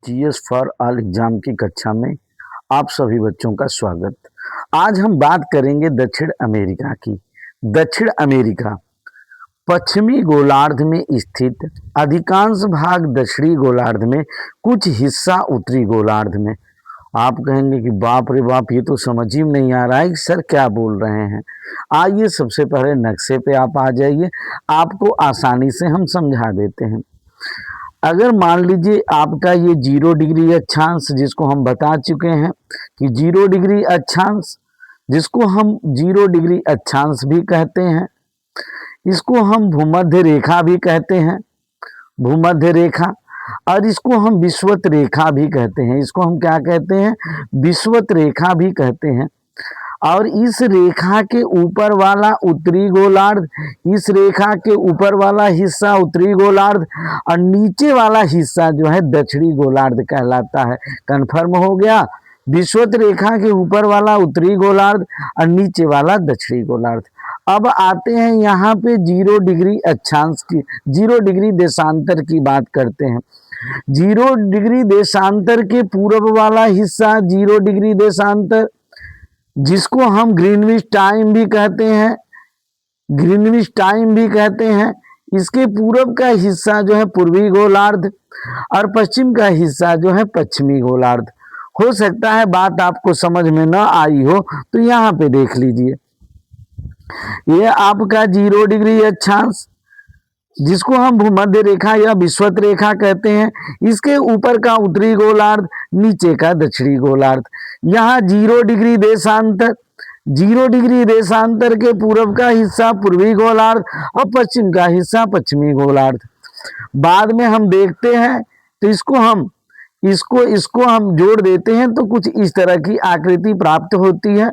GS for all exam की कक्षा में आप सभी बच्चों का स्वागत। आज हम बात करेंगे दक्षिण अमेरिका की। दक्षिण अमेरिका पश्चिमी गोलार्ध में स्थित, अधिकांश भाग दक्षिणी गोलार्ध में, कुछ हिस्सा उत्तरी गोलार्ध में। आप कहेंगे कि बाप रे बाप, ये तो समझ ही नहीं आ रहा है कि सर क्या बोल रहे हैं। आइए सबसे पहले नक्शे पे आप आ जाइए, आपको आसानी से हम समझा देते हैं। अगर मान लीजिए आपका ये 0 डिग्री अक्षांश, जिसको हम बता चुके हैं कि 0 डिग्री अक्षांश, जिसको हम 0 डिग्री अक्षांश भी कहते हैं, इसको हम भूमध्य रेखा भी कहते हैं, भूमध्य रेखा, और इसको हम विषुवत रेखा भी कहते हैं। इसको हम क्या कहते हैं? विषुवत रेखा भी कहते हैं। और इस रेखा के ऊपर वाला उत्तरी गोलार्ध, इस रेखा के ऊपर वाला हिस्सा उत्तरी गोलार्ध, और नीचे वाला हिस्सा जो है दक्षिणी गोलार्ध कहलाता है। कन्फर्म हो गया? विषुवत रेखा के ऊपर वाला उत्तरी गोलार्ध और नीचे वाला दक्षिणी गोलार्ध। अब आते हैं यहाँ पे 0 डिग्री अक्षांश की, 0 डिग्री देशांतर की बात करते हैं। 0 डिग्री देशांतर के पूर्व वाला हिस्सा 0 डिग्री देशांतर, जिसको हम ग्रीनविच टाइम भी कहते हैं, ग्रीनविच टाइम भी कहते हैं। इसके पूर्व का हिस्सा जो है पूर्वी गोलार्ध और पश्चिम का हिस्सा जो है पश्चिमी गोलार्ध। हो सकता है बात आपको समझ में न आई हो, तो यहाँ पे देख लीजिए। ये आपका 0 डिग्री अक्षांश, जिसको हम भूमध्य रेखा या विषुवत रेखा कहते हैं, इसके ऊपर का उत्तरी गोलार्ध, नीचे का दक्षिणी गोलार्ध। यहाँ 0 डिग्री देशांतर, 0 डिग्री देशांतर के पूर्व का हिस्सा पूर्वी गोलार्ध और पश्चिम का हिस्सा पश्चिमी गोलार्ध। बाद में हम देखते हैं तो इसको हम जोड़ देते हैं तो कुछ इस तरह की आकृति प्राप्त होती है।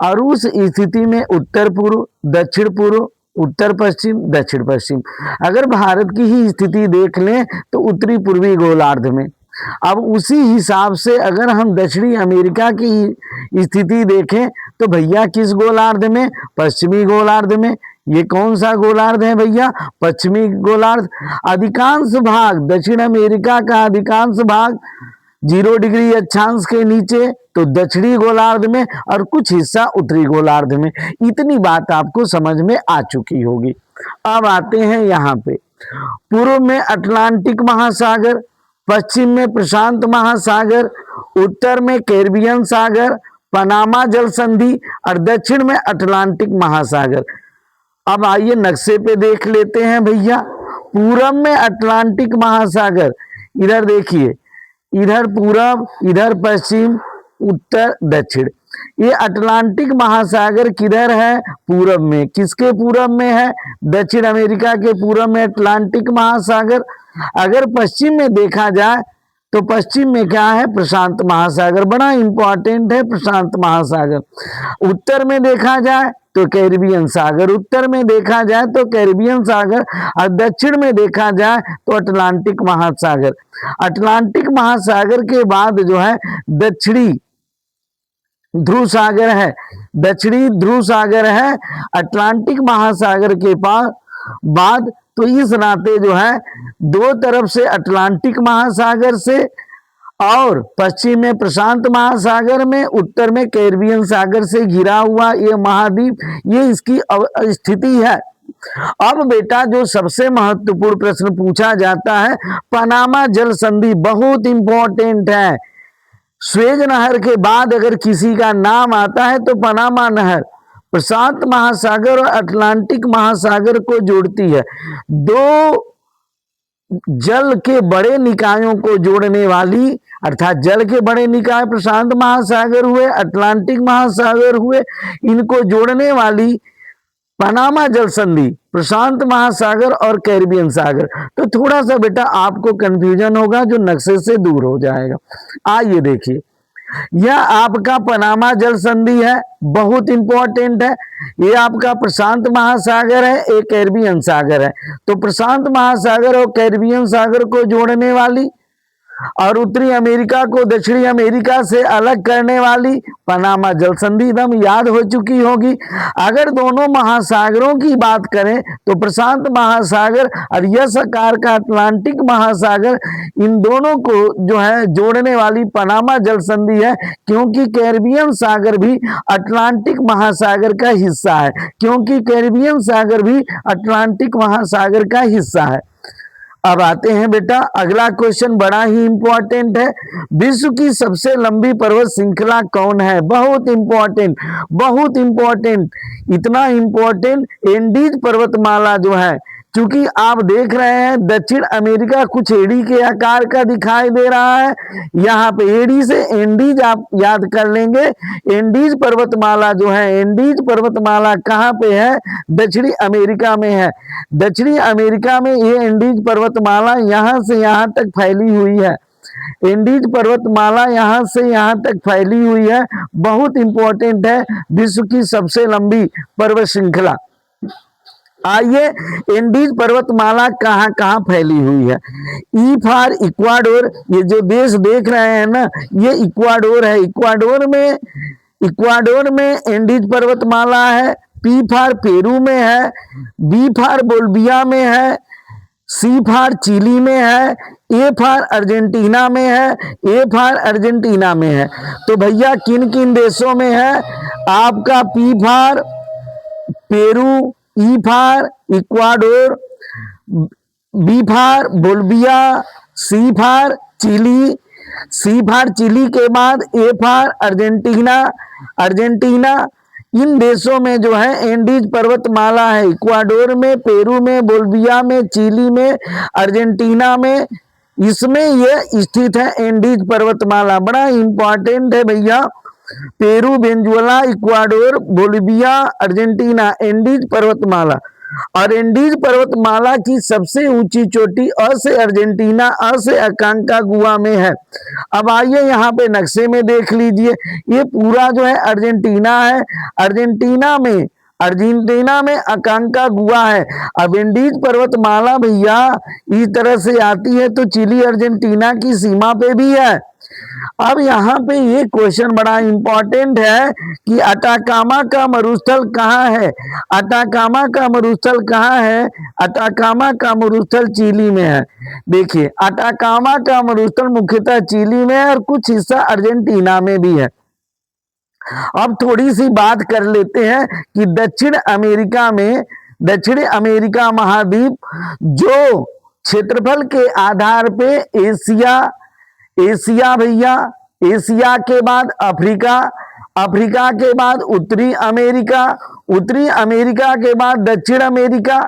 और उस स्थिति में उत्तर पूर्व, दक्षिण पूर्व, उत्तर पश्चिम, दक्षिण पश्चिम। अगर भारत की ही स्थिति देख लें तो उत्तरी पूर्वी गोलार्ध में। अब उसी हिसाब से अगर हम दक्षिणी अमेरिका की स्थिति देखें तो भैया किस गोलार्ध में? पश्चिमी गोलार्ध में। ये कौन सा गोलार्ध है भैया? पश्चिमी गोलार्ध। अधिकांश भाग दक्षिण अमेरिका का अधिकांश भाग 0 डिग्री अक्षांश के नीचे तो दक्षिणी गोलार्ध में, और कुछ हिस्सा उत्तरी गोलार्ध में। इतनी बात आपको समझ में आ चुकी होगी। अब आते हैं यहाँ पे। पूर्व में अटलांटिक महासागर, पश्चिम में प्रशांत महासागर, उत्तर में कैरिबियन सागर, पनामा जल संधि, और दक्षिण में अटलांटिक महासागर। अब आइए नक्शे पे देख लेते हैं भैया। पूरब में अटलांटिक महासागर, इधर देखिए, इधर पूरब, इधर पश्चिम, उत्तर, दक्षिण। ये अटलांटिक महासागर किधर है? पूरब में। किसके पूरब में है? दक्षिण अमेरिका के पूरब में अटलांटिक महासागर। अगर पश्चिम में देखा जाए तो पश्चिम में क्या है? प्रशांत महासागर। बड़ा इंपॉर्टेंट है प्रशांत महासागर। उत्तर में देखा जाए तो कैरिबियन सागर, उत्तर में देखा जाए तो कैरिबियन सागर, और दक्षिण में देखा जाए तो अटलांटिक महासागर। अटलांटिक महासागर के बाद जो है दक्षिणी ध्रुव सागर है, दक्षिणी ध्रुव सागर है अटलांटिक महासागर के पास बाद। तो इस नाते जो है दो तरफ से अटलांटिक महासागर से, और पश्चिम में प्रशांत महासागर में, उत्तर में कैरिबियन सागर से घिरा हुआ ये महाद्वीप, ये इसकी स्थिति है। अब बेटा जो सबसे महत्वपूर्ण प्रश्न पूछा जाता है, पनामा जल संधि बहुत इंपॉर्टेंट है। स्वेज नहर के बाद अगर किसी का नाम आता है तो पनामा नहर प्रशांत महासागर और अटलांटिक महासागर को जोड़ती है। दो जल के बड़े निकायों को जोड़ने वाली, अर्थात जल के बड़े निकाय प्रशांत महासागर हुए, अटलांटिक महासागर हुए, इनको जोड़ने वाली पनामा जल संधि प्रशांत महासागर और कैरिबियन सागर। तो थोड़ा सा बेटा आपको कंफ्यूजन होगा, जो नक्शे से दूर हो जाएगा। आइए देखिए, यह आपका पनामा जल संधि है, बहुत इंपॉर्टेंट है। ये आपका प्रशांत महासागर है, एक कैरिबियन सागर है। तो प्रशांत महासागर और कैरिबियन सागर को जोड़ने वाली और उत्तरी अमेरिका को दक्षिणी अमेरिका से अलग करने वाली पनामा जल संधि एकदम याद हो चुकी होगी। अगर दोनों महासागरों की बात करें तो प्रशांत महासागर और यस आकार का अटलांटिक महासागर, इन दोनों को जो है जोड़ने वाली पनामा जल संधि है, क्योंकि कैरिबियन सागर भी अटलांटिक महासागर का हिस्सा है, क्योंकि कैरिबियन सागर भी अटलांटिक महासागर का हिस्सा है। अब आते हैं बेटा, अगला क्वेश्चन बड़ा ही इंपॉर्टेंट है। विश्व की सबसे लंबी पर्वत श्रृंखला कौन है? बहुत इंपॉर्टेंट, बहुत इंपॉर्टेंट, इतना इंपॉर्टेंट एंडीज पर्वतमाला जो है, क्योंकि आप देख रहे हैं दक्षिण अमेरिका कुछ एड़ी के आकार का दिखाई दे रहा है। यहाँ पे एड़ी से एंडीज आप याद कर लेंगे। एंडीज पर्वतमाला जो है, एंडीज पर्वतमाला कहाँ पे है? दक्षिणी अमेरिका में है। दक्षिणी अमेरिका में ये एंडीज पर्वतमाला यहाँ से यहाँ तक फैली हुई है। एंडीज पर्वतमाला यहाँ से यहाँ तक फैली हुई है, बहुत इंपॉर्टेंट है, विश्व की सबसे लंबी पर्वत श्रृंखला। आइए, एंडीज पर्वतमाला कहाँ कहाँ फैली हुई है? ई फॉर इक्वाडोर, ये जो देश देख रहे हैं ना, ये इक्वाडोर है। इक्वाडोर में एंडीज पर्वतमाला है। पी फॉर पेरू में है, बी फॉर बोल्विया में है, सी फॉर चिली में है, ए फॉर अर्जेंटीना में है, ए फॉर अर्जेंटीना में है। तो भैया किन किन देशों में है? आपका P for Peru, E for Ecuador, B for Bolivia, C for Chile, C for Chile के बाद ए फॉर अर्जेंटीना। इन देशों में जो है एंडीज पर्वतमाला है। इक्वाडोर में, पेरू में, बोल्विया में, चिली में, अर्जेंटीना में, इसमें यह स्थित है एंडीज पर्वतमाला। बड़ा इंपॉर्टेंट है भैया। Peru, Venezuela, Ecuador, Bolivia, Argentina, Andes पर्वतमाला। और एंडीज पर्वतमाला की सबसे ऊंची चोटी अ से अर्जेंटीना, अ से अकांकागुआ में है। अब आइए यहाँ पे नक्शे में देख लीजिए, ये पूरा जो है अर्जेंटीना है। अर्जेंटीना में अकांकागुआ है। अब एंडीज पर्वतमाला भैया इस तरह से आती है तो चिली अर्जेंटीना की सीमा पे भी है। अब यहाँ पे ये क्वेश्चन बड़ा इंपॉर्टेंट है कि अटाकामा का मरुस्थल कहाँ है? अटाकामा का मरुस्थल कहाँ है? अटाकामा का मरुस्थल चिली में है। देखिए, अटाकामा का मरुस्थल मुख्यतः चिली में है और कुछ हिस्सा अर्जेंटीना में भी है। अब थोड़ी सी बात कर लेते हैं कि दक्षिण अमेरिका महाद्वीप जो क्षेत्रफल के आधार पे एशिया भैया, एशिया के बाद अफ्रीका, अफ्रीका के बाद उत्तरी अमेरिका, उत्तरी अमेरिका के बाद दक्षिण अमेरिका,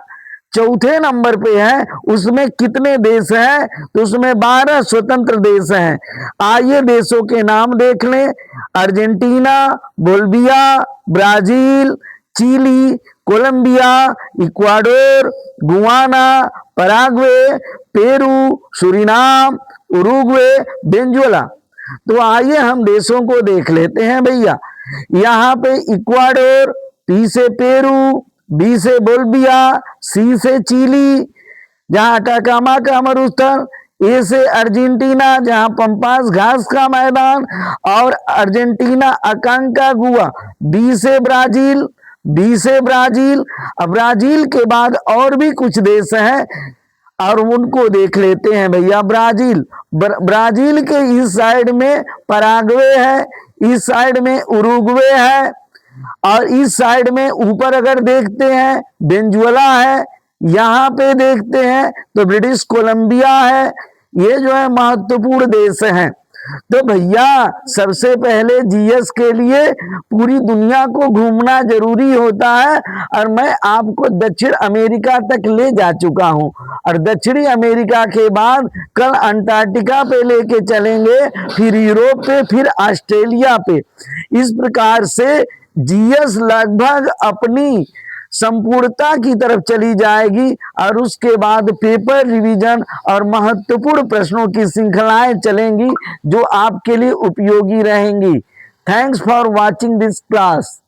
चौथे नंबर पे है। उसमें कितने देश हैं? तो उसमें 12 स्वतंत्र देश हैं। आइए देशों के नाम देख लें। Argentina, Bolivia, Brazil, Chile, Colombia, Ecuador, Guyana, Paraguay, Peru, Suriname, Uruguay, Venezuela. तो आइए हम देशों को देख लेते हैं भैया। यहाँ पे इक्वाडोर, पी से पेरू, बी से बोल्विया, सी से चिली, जहाँ अटाकामा का मरुस्थल, ए से अर्जेंटीना जहाँ पंपास घास का मैदान, और अर्जेंटीना अकांकागुआ, बी से ब्राजील, अब ब्राजील के बाद और भी कुछ देश हैं और उनको देख लेते हैं भैया। ब्राजील के इस साइड में पराग्वे है, इस साइड में उरुग्वे है, और इस साइड में ऊपर अगर देखते हैं वेनेजुएला है, यहाँ पे देखते हैं तो ब्रिटिश कोलंबिया है। ये जो है महत्वपूर्ण देश हैं। तो भैया सबसे पहले जीएस के लिए पूरी दुनिया को घूमना जरूरी होता है, और मैं आपको दक्षिण अमेरिका तक ले जा चुका हूं, और दक्षिणी अमेरिका के बाद कल अंटार्कटिका पे लेके चलेंगे, फिर यूरोप पे, फिर ऑस्ट्रेलिया पे। इस प्रकार से जीएस लगभग अपनी संपूर्णता की तरफ चली जाएगी, और उसके बाद पेपर रिवीजन और महत्वपूर्ण प्रश्नों की श्रृंखलाएं चलेंगी जो आपके लिए उपयोगी रहेंगी। Thanks for watching this class.